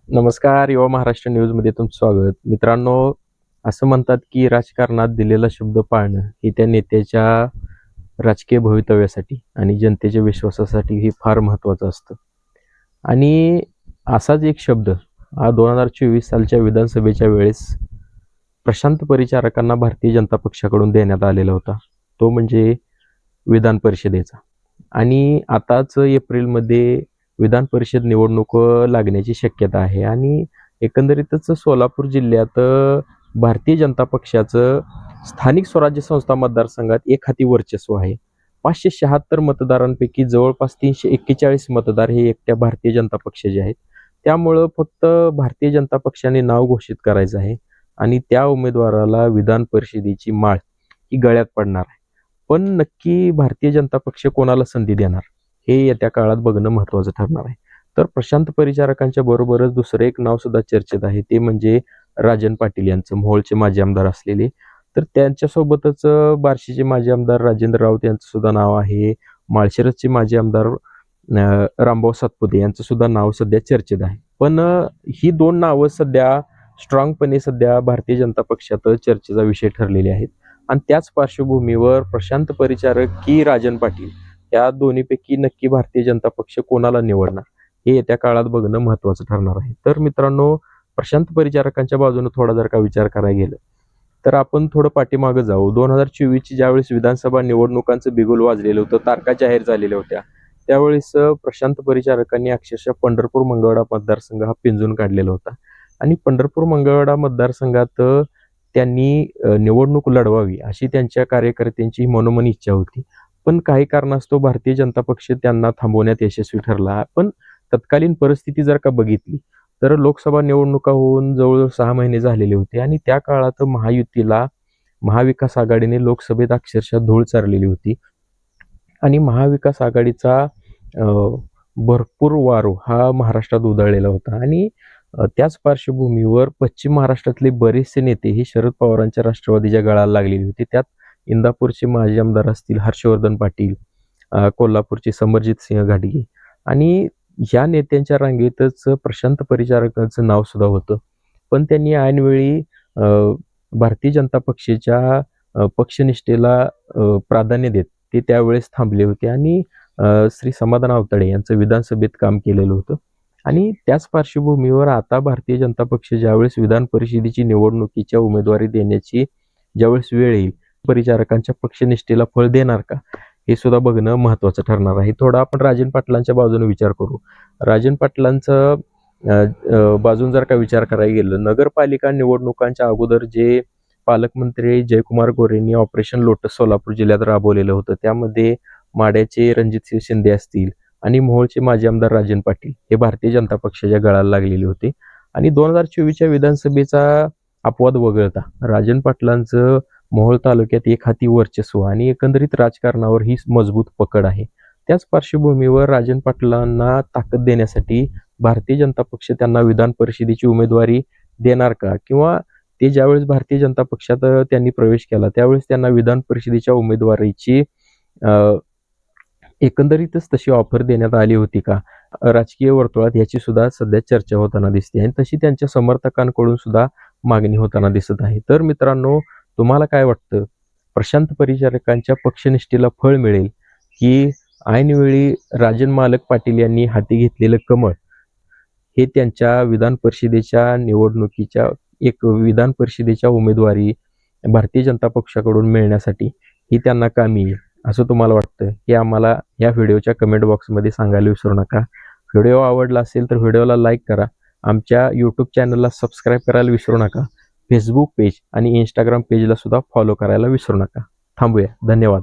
नमस्कार. युवा महाराष्ट्र न्यूजमध्ये तुमचं स्वागत. मित्रांनो, असं म्हणतात की राजकारणात दिलेला शब्द पाळणं हे त्या नेत्याच्या राजकीय भवितव्यासाठी आणि जनतेच्या विश्वासासाठी हे फार महत्त्वाचं असतं. आणि असाच एक शब्द हा 2024 सालच्या विधानसभेच्या वेळेस प्रशांत परिचारकांना भारतीय जनता पक्षाकडून देण्यात आलेला होता. तो म्हणजे विधान परिषदेचा. आणि आताच एप्रिलमध्ये विधान परिषद निवडणूक लागण्याची शक्यता आहे आणि एकंदरीतच सोलापूर जिल्ह्यात भारतीय जनता पक्षाचं स्थानिक स्वराज्य संस्था मतदारसंघात एक हाती वर्चस्व आहे. 576 मतदारांपैकी जवळपास 341 मतदार हे एकट्या भारतीय जनता पक्षाचे आहेत. त्यामुळं फक्त भारतीय जनता पक्षाने नाव घोषित करायचं आहे आणि त्या उमेदवाराला विधान परिषदेची माळ ही गळ्यात पडणार आहे. पण नक्की भारतीय जनता पक्ष कोणाला संधी देणार हे येत्या काळात बघणं महत्त्वाचं ठरणार आहे. तर प्रशांत परिचारकांच्या बरोबरच दुसरं एक नाव सुद्धा चर्चेत आहे, ते म्हणजे राजन पाटील यांचं, मोहोळचे माजी आमदार असलेले. तर त्यांच्यासोबतच बार्शीचे माजी आमदार राजेंद्र राऊत यांचं सुद्धा नाव आहे. माळशिरसचे माजी आमदार रामभाऊ सातपुते यांचं सुद्धा नाव सध्या चर्चेत आहे. पण ही दोन नावं सध्या स्ट्रॉंगपणे सध्या भारतीय जनता पक्षात चर्चेचा विषय ठरलेले आहेत. आणि त्याच पार्श्वभूमीवर प्रशांत परिचारक की राजन पाटील या दोन्हीपैकी नक्की भारतीय जनता पक्ष कोणाला निवडणार हे येत्या काळात बघणं महत्त्वाचं ठरणार आहे. तर मित्रांनो, प्रशांत परिचारकांच्या बाजूने थोडा जर का विचार करायला गेलं तर आपण थोडं पाठीमागं जाऊ. 2024ची ज्यावेळेस विधानसभा निवडणुकांचं बिगुल वाजलेलं होतं, तारखा जाहीर झालेल्या होत्या, त्यावेळेस प्रशांत परिचारकांनी अक्षरशः पंढरपूर मंगळवेढा मतदारसंघ हा पिंजून काढलेला होता. आणि पंढरपूर मंगळवेढा मतदारसंघात त्यांनी निवडणूक लढवावी अशी त्यांच्या कार्यकर्त्यांची मनोमन इच्छा होती. पण काही कारणास्तव भारतीय जनता पक्ष त्यांना थांबवण्यात यशस्वी ठरला. पण तत्कालीन परिस्थिती जर का बघितली तर लोकसभा निवडणुका होऊन जवळजवळ 6 महिने झालेले होते आणि त्या काळात महायुतीला महाविकास आघाडीने लोकसभेत अक्षरशः धूळ चारलेली होती. आणि महाविकास आघाडीचा भरपूर वारू हा महाराष्ट्रात उधळलेला होता. आणि त्याच पार्श्वभूमीवर पश्चिम महाराष्ट्रातले बरेचसे नेते हे शरद पवारांच्या राष्ट्रवादीच्या गळाला लागलेले होते. त्यात इंदापूरचे माजी आमदार असतील हर्षवर्धन पाटील, कोल्हापूरचे समरजित सिंह घाटगे आणि ह्या नेत्यांच्या रांगेतच प्रशांत परिचारकांचं नाव सुद्धा होतं. पण त्यांनी ऐनवेळी भारतीय जनता पक्षाच्या पक्षनिष्ठेला प्राधान्य देत ते त्यावेळेस थांबले होते आणि श्री समाधान आवताडे यांचं विधानसभेत काम केलेलं होतं. आणि त्याच पार्श्वभूमीवर आता भारतीय जनता पक्ष ज्यावेळेस विधान परिषदेची निवडणुकीच्या उमेदवारी देण्याची ज्यावेळेस वेळ येईल, परिचारकांच्या पक्षनिष्ठेला फळ देणार का हे सुद्धा बघणं महत्त्वाचं ठरणार आहे. थोडा आपण राजन पाटलांच्या बाजूने विचार करू. राजन पाटलांचं बाजून जर का विचार करायला गेलं, नगरपालिका निवडणुकांच्या अगोदर जे पालकमंत्री जयकुमार गोरेंनी ऑपरेशन लोटस सोलापूर जिल्ह्यात राबवलेलं होतं, त्यामध्ये माढ्याचे रणजितसिंह शिंदे असतील आणि मोहोळचे माजी आमदार राजन पाटील हे भारतीय जनता पक्षाच्या गळाला लागलेले होते. आणि 2024च्या विधानसभेचा अपवाद वगळता राजन पाटलांचं मोहोळ तालुक्यात एक हाती वर्चस्व आणि एकंदरीत राजकारणावर ही मजबूत पकड आहे. त्याच पार्श्वभूमीवर राजन पाटलांना ताकद देण्यासाठी भारतीय जनता पक्ष त्यांना विधान परिषदेची उमेदवारी देणार का, किंवा ते ज्यावेळेस भारतीय जनता पक्षात त्यांनी प्रवेश केला त्यावेळेस त्यांना विधान परिषदेच्या उमेदवारीची एकंदरीतच तशी ऑफर देण्यात आली होती का, राजकीय वर्तुळात याची सुद्धा सध्या चर्चा होताना दिसते आणि तशी त्यांच्या समर्थकांकडून सुद्धा मागणी होताना दिसत आहे. तर मित्रांनो, तुम्हाला काय वाटतं, प्रशांत परिचारकांच्या पक्षनिष्ठेला फळ मिळेल की ऐनवेळी राजन मालक पाटील यांनी हाती घेतलेलं कमळ हे त्यांच्या विधान परिषदेच्या निवडणुकीच्या विधान परिषदेच्या उमेदवारी भारतीय जनता पक्षाकडून मिळण्यासाठी ही त्यांना कामी येईल असं तुम्हाला वाटतं? हे आम्हाला या व्हिडिओच्या कमेंट बॉक्समध्ये सांगायला विसरू नका. व्हिडिओ आवडला असेल तर व्हिडिओला लाईक करा. आमच्या यूट्यूब चॅनलला सबस्क्राईब करायला विसरू नका. फेसबुक पेज आणि इंस्टाग्राम पेजला सुद्धा फॉलो करायला विसरू नका. थांबूया. धन्यवाद.